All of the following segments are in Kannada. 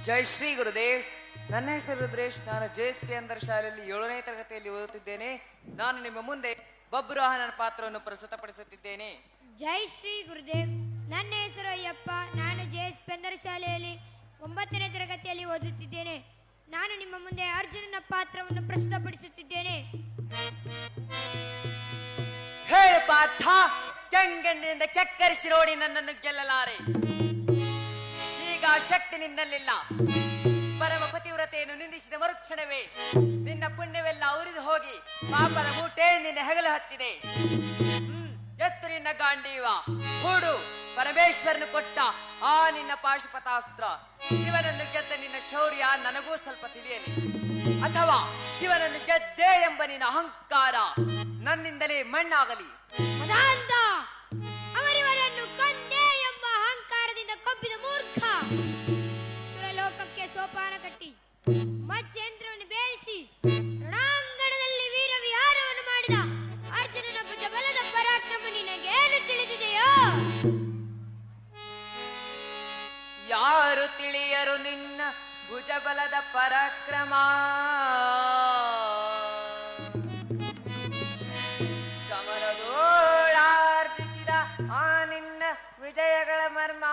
ಜೈ ಶ್ರೀ ಗುರುದೇವ್. ನನ್ನ ಹೆಸರು ರುದ್ರೇಶ್. ನಾನು JSP ಅಂಧರ ಶಾಲೆಯಲ್ಲಿ 7ನೇ ತರಗತಿಯಲ್ಲಿ ಓದುತ್ತಿದ್ದೇನೆ. ನಾನು ನಿಮ್ಮ ಮುಂದೆ ಬಬ್ರುವಾಹನನ ಪಾತ್ರವನ್ನು ಪ್ರಸ್ತುತಪಡಿಸುತ್ತಿದ್ದೇನೆ. ಜೈ ಶ್ರೀ ಗುರುದೇವ್. ನನ್ನ ಹೆಸರು ಅಯ್ಯಪ್ಪ. ನಾನು JSP ಅಂಧರ ಶಾಲೆಯಲ್ಲಿ 9ನೇ ತರಗತಿಯಲ್ಲಿ ಓದುತ್ತಿದ್ದೇನೆ. ನಾನು ನಿಮ್ಮ ಮುಂದೆ ಅರ್ಜುನನ ಪಾತ್ರವನ್ನು ಪ್ರಸ್ತುತಪಡಿಸುತ್ತಿದ್ದೇನೆ. ಹೇಳು ಪಾರ್ಥ, ಕೆಂಗಣ್ಣಿನಿಂದ ಕೆಕ್ಕರಿಸಿ ನೋಡಿ ನನ್ನನ್ನು ಗೆಲ್ಲಲಾರೆ. ಈಗ ಶಕ್ತಿ ನಿನ್ನಲ್ಲಿಲ್ಲ. ಪರಮ ಪತಿವ್ರತೆಯನ್ನು ನಿಂದಿಸಿದ ಮರುಕ್ಷಣವೇ ನಿನ್ನ ಪುಣ್ಯವೆಲ್ಲ ಉರಿದು ಹೋಗಿ ಪಾಪದ ಮೂಟೆ ನಿನ್ನ ಹೆಗಲು ಹತ್ತಿದೆ. ಎತ್ತು ನಿನ್ನ ಗಾಂಡೀವ, ಹೂಡು ಪರಮೇಶ್ವರನು ಕೊಟ್ಟ ಆ ನಿನ್ನ ಪಾಶುಪತಾಸ್ತ್ರ. ಶಿವನನ್ನು ಗೆದ್ದ ನಿನ್ನ ಶೌರ್ಯ ನನಗೂ ಸ್ವಲ್ಪ ತಿಳಿಯಲಿ, ಅಥವಾ ಶಿವನನ್ನು ಗೆದ್ದೆ ಎಂಬ ನಿನ್ನ ಅಹಂಕಾರ ನನ್ನಿಂದಲೇ ಮಣ್ಣಾಗಲಿ. ಮದಾಂಧ, ಅವರಿವರನ್ನು ಕೊಂದೆ ಎಂಬ ಅಹಂಕಾರದಿಂದ ಕೊಬ್ಬಿದ ಮೂರ್ಖ. ಸುರಲೋಕಕ್ಕೆ ಸೋಪಾನ ಕಟ್ಟಿ ಮತ್ಸ್ಯೇಂದ್ರವನ್ನು ಬೇಯಿಸಿ ರಣಾಂಗಣದಲ್ಲಿ ವೀರ ವಿಹಾರವನ್ನು ಮಾಡಿದ ಅರ್ಜುನನ ಭುಜ ಬಲದ ಪರಾಕ್ರಮ ನಿನಗೇನು ತಿಳಿದಿದೆಯೋ? ಯಾರು ತಿಳಿಯರು ನಿನ್ನ ಭುಜಬಲದ ಪರಾಕ್ರಮ? ಸಮರದೋಳಾರ್ಜಿಸಿದ ಆ ನಿನ್ನ ವಿಜಯಗಳ ಮರ್ಮ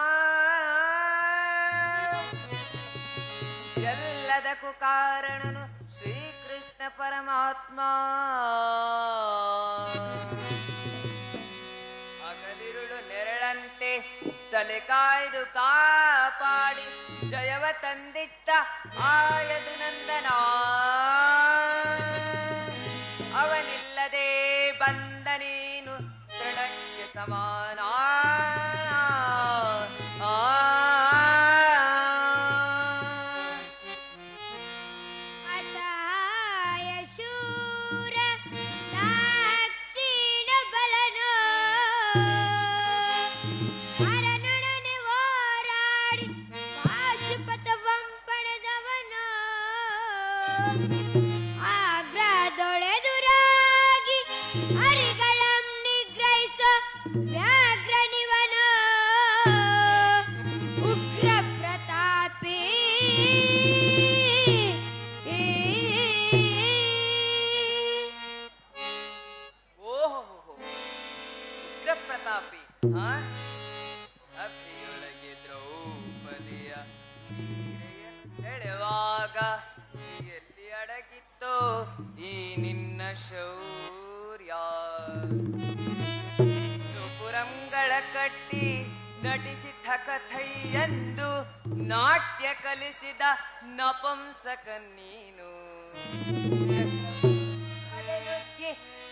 ಎಲ್ಲದಕ್ಕೂ ಕಾರಣನು ಶ್ರೀಕೃಷ್ಣ ಪರಮಾತ್ಮ. ಹಗಲಿರುಳು ನೆರಳಂತೆ ತಲೆ ಕಾಯ್ದು ಕಾಪಾಡಿ ಜಯವ ತಂದಿಟ್ಟ ಆಯದು ನಂದನ. ಅವನಿಲ್ಲದೆ ಬಂದ ನೀನು ತೃಣಕ್ಕೆ ಸಮಾನ. ಅಸಹಾಯ ಶೂರ ದಾಕ್ಷಿಣ ಬಲನೋ ಅರನೊಡನೆ ಹೋರಾಡಿ ಪಾಶುಪತವಂ ಪಡೆದವನೋ. ಆಗ್ರದೊಳೆದುರಾಗಿ ಹರಿಗಳಂ ನಿಗ್ರಹಿಸೋ ವ್ಯಾಘ್ರನಿವನೋ. ಉಗ್ರ ಪ್ರತಾಪಿ ಓಹೋ, ಉಗ್ರ ಪ್ರತಾಪಿ. ಸಭೆಯೊಳಗೆ ದ್ರೌಪದಿಯ ಸೀರೆಯನ್ನು ಸೆಳೆವಾಗ ಎಲ್ಲಿ ಅಡಗಿತ್ತೋ ಈ ನಿನ್ನ ಶೌರ್ಯ? ನುಪುರಂಗಳ ಕಟ್ಟಿ ನಟಿಸಿದ ಕಥೆಯೆಂದು ನಾಟ್ಯ ಕಲಿಸಿದ ನಪುಂಸಕ ನೀನು.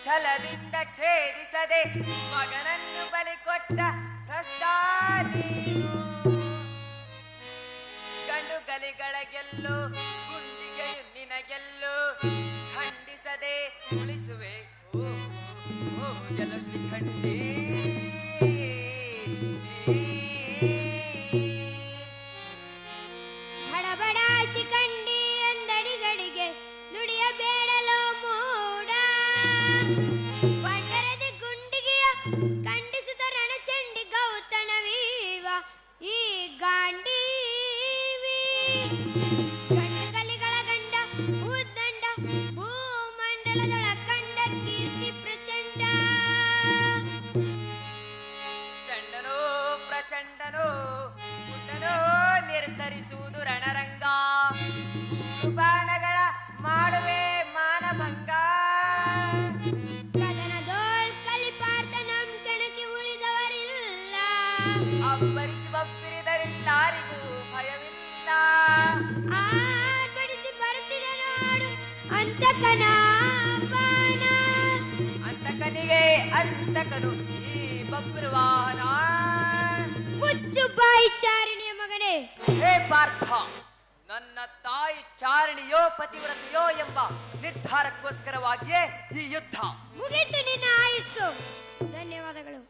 ಛಲದಿಂದ ಛೇದಿಸದೆ ಮಗನನ್ನು ಬಲಿ ಕೊಟ್ಟ ಭ್ರಷ್ಟ ನೀನು. ಗಂಡು ಗಲಿಗಳ ಗೆಲ್ಲು ಗುಂಡಿಗೆಯು ನಿನಗೆಲ್ಲು ಖಂಡಿಸದೆ ಉಳಿಸುವೆ ಓ ಗೆಲ್ಲ ಶಿಖಂಡಿ. ಬಡಬಡ ಶಿಖಂಡಿ ಅಂದಡಿಗಳಿಗೆ ನುಡಿಯಬೇಡಲೋ ಮೂಡ. ಬಂಡರದಿ ಗುಂಡಿಗೆಯ ಖಂಡಿಸಿದ ರಣಚಂಡಿ ಗೌತಣವೀವ ಈ ಗಾಂಡೀವಿ. ಗಂಡು ಕಲಿಗಳ ಗಂಡ ಉದ್ದಂಡ ಭೂಮಂಡಲದೊಳ ಕಂಡ ಕೀರ್ತಿ ಪ್ರಚಂಡ. ಚಂಡನೋ ಪ್ರಚಂಡನೋ ಪುಟ್ಟನೋ ನಿರ್ಧರಿಸುವುದು ರಣರಂಗ. ಬಾಣಗಳ ಮಾಡುವೆ ಮಾನಭಂಗ. ಕದನದೋಳ್ ಕಲಿಪಾರ್ಥ ನಮ್ ಕೆಣಕಿ ಉಳಿದವರಿಲ್ಲ. ಅಬ್ಬರಿಸಿ ಬಪ್ಪಿರಿದರಿಲ್ಲಾರಿಗೂ ಭಯವಿಲ್ಲ. ಆರ್ಭಟಿಸಿ ಬರುತ್ತಿದ ನೋಡು ಅಂತಕನ ಬಾಣ. ಅಂತಕನಿಗೆ ಅಂತಕನು ಈ ಬಬ್ರುವಾಹನ. ಮುಚ್ಚು ಬಾಯಿ ಚಾರಿಣಿಯ ಮಗನೇ. ಹೇ ಪಾರ್ಥ, ನನ್ನ ತಾಯಿ ಚಾರಣಿಯೋ ಪತಿವ್ರತೆಯೋ ಎಂಬ ನಿರ್ಧಾರಕ್ಕೋಸ್ಕರವಾಗಿಯೇ ಈ ಯುದ್ಧ. ಮುಗಿತು ನಿನ್ನ ಆಯುಸ್ಸು. ಧನ್ಯವಾದಗಳು.